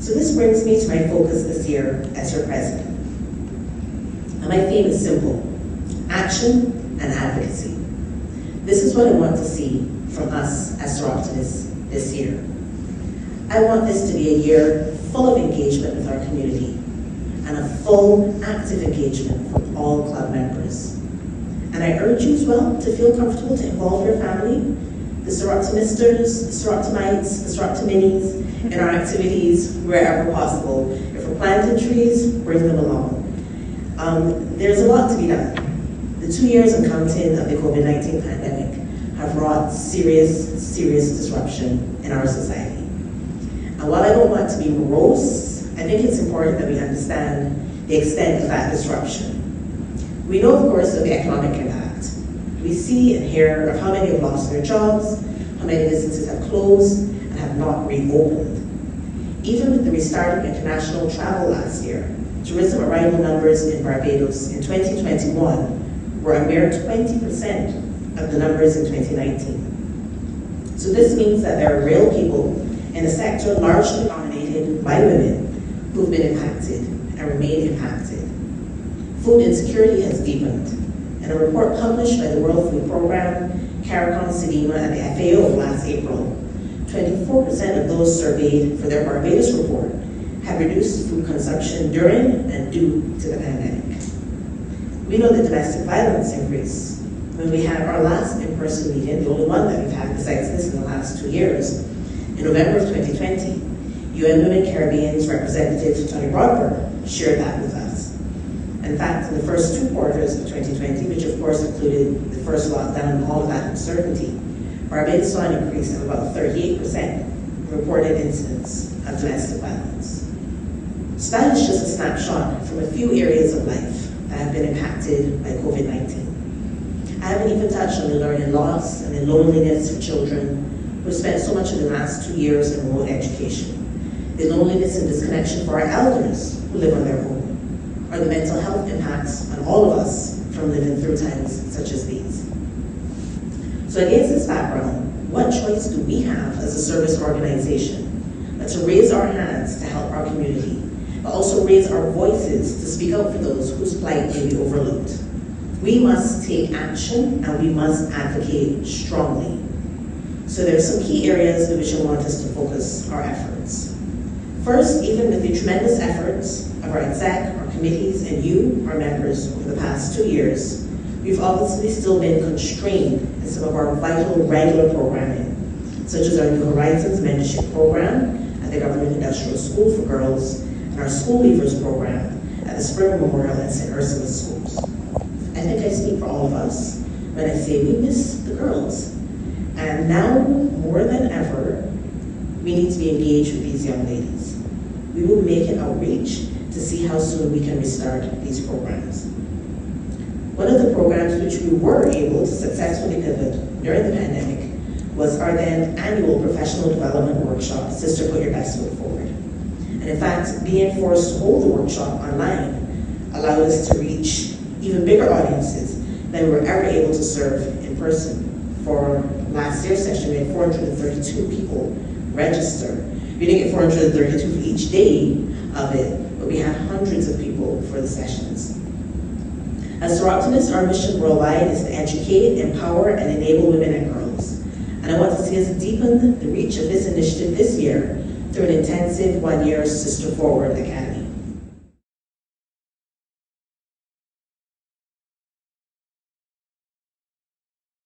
So this brings me to my focus this year as your president. And my theme is simple: action and advocacy. This is what I want to see from us as Soroptimists this year. I want this to be a year full of engagement with our community and a full, active engagement from all club members. And I urge you as well to feel comfortable to involve your family, the Soroptimisters, the Soroptimites, the Soroptiminis, in our activities wherever possible. If we're planting trees, bring them along. There's a lot to be done. The 2 years and counting of the COVID-19 pandemic have wrought serious disruption in our society. And while I don't want to be morose, I think it's important that we understand the extent of that disruption. We know, of course, of the economic impact. We see and hear of how many have lost their jobs, how many businesses have closed and have not reopened. Even with the restart of international travel last year, tourism arrival numbers in Barbados in 2021 were a mere 20% of the numbers in 2019. So this means that there are real people in a sector largely dominated by women who've been impacted and remain impacted. Food insecurity has deepened. In a report published by the World Food Programme, CARICOM, SEDIMA, and the FAO last April, 24% of those surveyed for their Barbados report had reduced food consumption during and due to the pandemic. We know that domestic violence increased. When we had our last in-person meeting, the only one that we've had besides this in the last 2 years, in November of 2020, UN Women Caribbean's representative, Tonia shared that with us. In fact, in the first 2 quarters of 2020, which of course included the first lockdown and all of that uncertainty, Barbados saw an increase of about 38% in reported incidents of domestic violence. So that is just a snapshot from a few areas of life that have been impacted by COVID-19. I haven't even touched on the learning loss and the loneliness of children who spent so much of the last 2 years in remote education, the loneliness and disconnection for our elders who live on their own, or the mental health impacts on all of us from living through times such as these. So against this background, what choice do we have as a service organization but to raise our hands to help our community, but also raise our voices to speak out for those whose plight may be overlooked? We must take action and we must advocate strongly. So there are some key areas in which I want us to focus our efforts. First, even with the tremendous efforts of our exec, our committees, and you, our members, over the past 2 years, we've obviously still been constrained in some of our vital regular programming, such as our New Horizons mentorship program at the Government Industrial School for Girls and our School Leavers program at the Spring Memorial and St. Ursula's schools. I think I speak for all of us when I say we miss the girls. And now, more than ever, we need to be engaged with these young ladies. We will make an outreach to see how soon we can restart these programs. One of the programs which we were able to successfully pivot during the pandemic was our then annual professional development workshop, Sister Put Your Best Foot Forward. And in fact, being forced to hold the workshop online allowed us to reach even bigger audiences than we were ever able to serve in person. For last year's session, we had 432 people register. We didn't get 432 for each day of it, but we had hundreds of people for the sessions. As Soroptimists, our mission worldwide is to educate, empower, and enable women and girls. And I want to see us deepen the reach of this initiative this year through an intensive 1-year Sister Forward Academy.